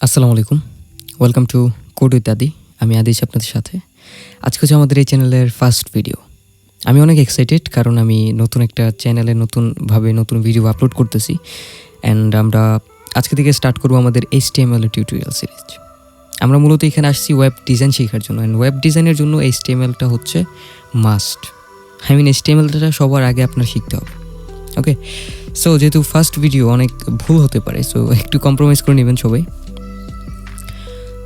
আসসালামু আলাইকুম, welcome to code with আদি। আমি আদিশ আপনাদের সাথে। আজকে হচ্ছে আমাদের এই চ্যানেলের ফার্স্ট ভিডিও। আমি অনেক এক্সাইটেড কারণ আমি নতুন একটা চ্যানেলে নতুন ভিডিও আপলোড করতেছি। অ্যান্ড আমরা আজকে থেকে স্টার্ট করবো আমাদের HTML টিউটোরিয়াল সিরিজ। আমরা মূলত এখানে আসছি ওয়েব ডিজাইন শেখার জন্য। অ্যান্ড ওয়েব ডিজাইনের জন্য HTMLটা হচ্ছে মাস্ট। HTMLটা সবার আগে আপনার শিখতে হবে। ওকে, সো যেহেতু ফার্স্ট ভিডিও অনেক ভুল হতে পারে, সো একটু কম্প্রোমাইজ করে নেবেন সবাই।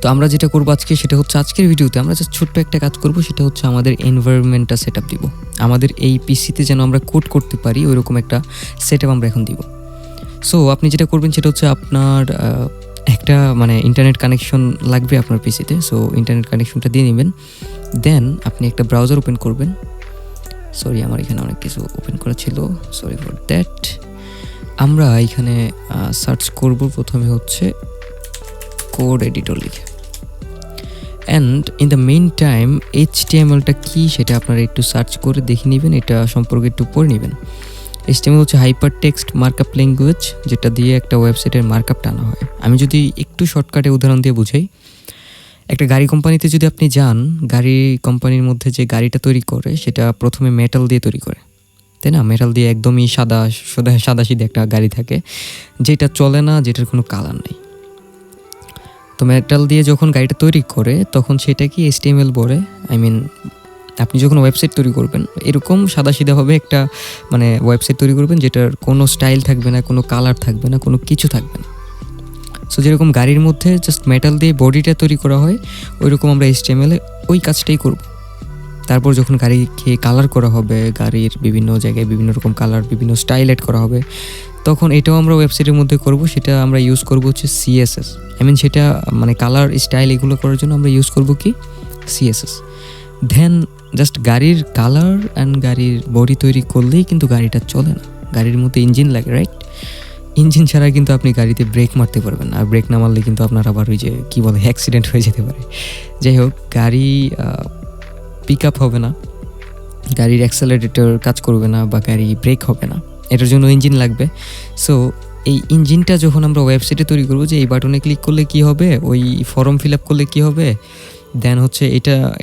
তো আমরা যেটা করবো আজকে সেটা হচ্ছে আজকের ভিডিওতে আমরা জাস্ট ছোট্ট একটা কাজ করব, সেটা হচ্ছে আমাদের এনভায়রনমেন্টটা সেট আপ দিব। আমাদের এই পিসিতে যেন আমরা কোড করতে পারি ওইরকম একটা সেট আপ আমরা এখন দিব। সো আপনি যেটা করবেন সেটা হচ্ছে আপনার একটা ইন্টারনেট কানেকশন লাগবে আপনার পিসিতে। সো ইন্টারনেট কানেকশনটা দিয়ে নেবেন। দেন আপনি একটা ব্রাউজার ওপেন করবেন। সরি, আমার এখানে অনেক কিছু ওপেন করা ছিল, সরি ফর দ্যাট। আমরা এখানে সার্চ করব প্রথমে হচ্ছে কোড এডিটর লিখে। And in the main time HTMLটা কী সেটা আপনারা একটু সার্চ করে দেখে নেবেন, এটা সম্পর্কে একটু পড়ে নেবেন। HTML হচ্ছে হাইপার টেক্সট মার্কআপ ল্যাঙ্গুয়েজ, যেটা দিয়ে একটা ওয়েবসাইটের মার্কআপ টানা হয়। আমি যদি একটু শর্টকাটে উদাহরণ দিয়ে বুঝাই, একটা গাড়ি কোম্পানিতে যদি আপনি যান, গাড়ি কোম্পানির মধ্যে যে গাড়িটা তৈরি করে সেটা প্রথমে মেটাল দিয়ে তৈরি করে, তাই না? মেটাল দিয়ে একদমই সাদা সিধে একটা গাড়ি থাকে, যেটা চলে না, যেটার কোনো কালার নেই। তো মেটাল দিয়ে যখন গাড়িটা তৈরি করে তখন সেটাকে HTML বলে। আপনি যখন ওয়েবসাইট তৈরি করবেন এরকম সাদাসিধাভাবে একটা ওয়েবসাইট তৈরি করবেন, যেটার কোনো স্টাইল থাকবে না, কোনো কালার থাকবে না, কোনো কিছু থাকবে না। সো যেরকম গাড়ির মধ্যে জাস্ট মেটাল দিয়ে বডিটা তৈরি করা হয়, ওইরকম আমরা HTML-এ ওই কাজটাই করব। তারপর যখন গাড়িকে কালার করা হবে, গাড়ির বিভিন্ন জায়গায় বিভিন্ন রকম কালার, বিভিন্ন স্টাইল অ্যাড করা হবে, তখন এটাও আমরা ওয়েবসাইটের মধ্যে করব। সেটা আমরা ইউজ করব হচ্ছে CSS। সেটা কালার স্টাইল এগুলো করার জন্য আমরা ইউজ করব কি CSS। দেন জাস্ট গাড়ির কালার অ্যান্ড গাড়ির বডি তৈরি করলেই কিন্তু গাড়িটা চলে না। গাড়ির মধ্যে ইঞ্জিন লাগে, রাইট? ইঞ্জিন ছাড়া কিন্তু আপনি গাড়িতে ব্রেক মারতে পারবেন না, আর ব্রেক না মারলে কিন্তু আপনার আবার ওই যে কী বলে অ্যাক্সিডেন্ট হয়ে যেতে পারে। যাই হোক, গাড়ি পিক আপ হবে না, গাড়ির অ্যাক্সেলারেটর কাজ করবে না, বা গাড়ি ব্রেক হবে না, এটার জন্য ইঞ্জিন লাগবে। সো এই ইঞ্জিনটা যখন আমরা ওয়েবসাইটে তৈরি করবো, যে এই বাটনে ক্লিক করলে কি হবে, ওই ফর্ম ফিল আপ করলে কী হবে, দেন হচ্ছে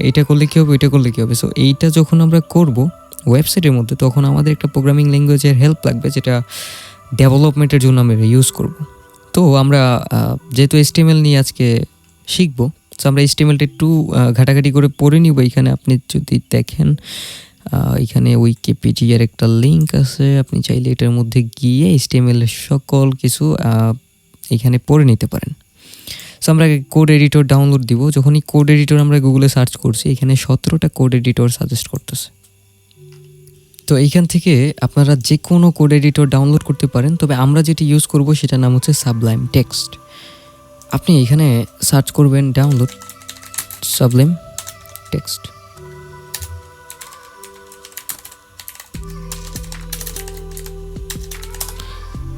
এটা করলে কী হবে, ওইটা করলে কী হবে। সো এইটা যখন আমরা করব ওয়েবসাইটের মধ্যে, তখন আমাদের একটা প্রোগ্রামিং ল্যাঙ্গুয়েজের হেল্প লাগবে, যেটা ডেভেলপমেন্টের জন্য আমরা ইউজ করব। তো আমরা যেহেতু HTML নিয়ে আজকে শিখবো, সো আমরা HTMLটা একটু ঘাটাঘাটি করে পড়ে নিব। এখানে আপনি যদি দেখেন, এখানে উইকিপিডিয়ার একটা লিঙ্ক আছে, আপনি চাইলে এটার মধ্যে গিয়ে HTML এর সকল কিছু এখানে পড়ে নিতে পারেন। সো আমরা কোড এডিটর ডাউনলোড দিব। যখনই কোড এডিটর আমরা গুগলে সার্চ করছি, এখানে 17টা কোড এডিটর সাজেস্ট করতেছে। তো এইখান থেকে আপনারা যে কোনো কোড এডিটর ডাউনলোড করতে পারেন, তবে আমরা যেটি ইউজ করব সেটার নাম হচ্ছে সাবলাইম টেক্সট। আপনি এখানে সার্চ করবেন download Sublime text.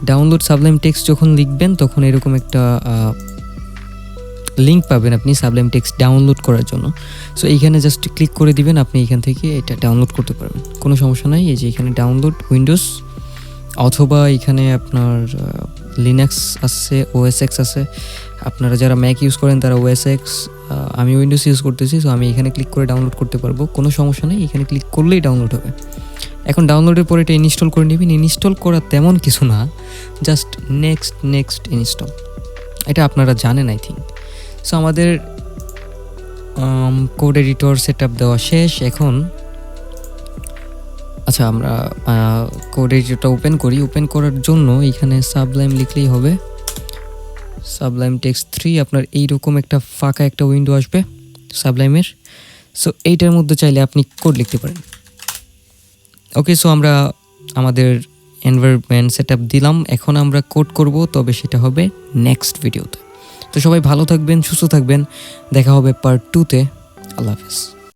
Download Sublime text যখন লিখবেন, তখন এরকম একটা লিঙ্ক পাবেন আপনি সাবলাইম টেক্সট ডাউনলোড করার জন্য। সো এইখানে জাস্ট ক্লিক করে দিবেন, আপনি এখান থেকে এটা ডাউনলোড করতে পারবেন, কোনো সমস্যা নাই। এই যে এখানে ডাউনলোড উইন্ডোজ, অথবা এখানে আপনার লিনাক্স আছে, OS X আছে। আপনারা যারা ম্যাক ইউজ করেন তারা OS X, আমি উইন্ডোজ ইউজ করতেছি। সো আমি এখানে ক্লিক করে ডাউনলোড করতে পারবো, কোনো সমস্যা নেই। এখানে ক্লিক করলেই ডাউনলোড হবে। এখন ডাউনলোডের পরে এটা ইনস্টল করে নেবেন। ইনস্টল করা তেমন কিছু না, জাস্ট নেক্সট ইনস্টল। এটা আপনারা জানেন আই থিঙ্ক। সো আমাদের কোড এডিটর সেট আপ দেওয়া শেষ। এখন আচ্ছা, আমরা কোড এডিটরটা ওপেন করি। ওপেন করার জন্য এখানে সাবলাইম লিখলেই হবে, সাবলাইম টেক্সট 3। আপনার এইরকম একটা ফাঁকা একটা উইন্ডো আসবে সাবলাইমের। সো এইটার মধ্যে চাইলে আপনি কোড লিখতে পারেন। ওকে, সো আমরা আমাদের এনভায়রনমেন্ট সেট আপ দিলাম। এখন আমরা কোড করব, তবে সেটা হবে নেক্সট ভিডিওতে। তো সবাই ভালো থাকবেন, সুস্থ থাকবেন, দেখা হবে পার্ট 2-তে। আল্লাহ হাফেজ।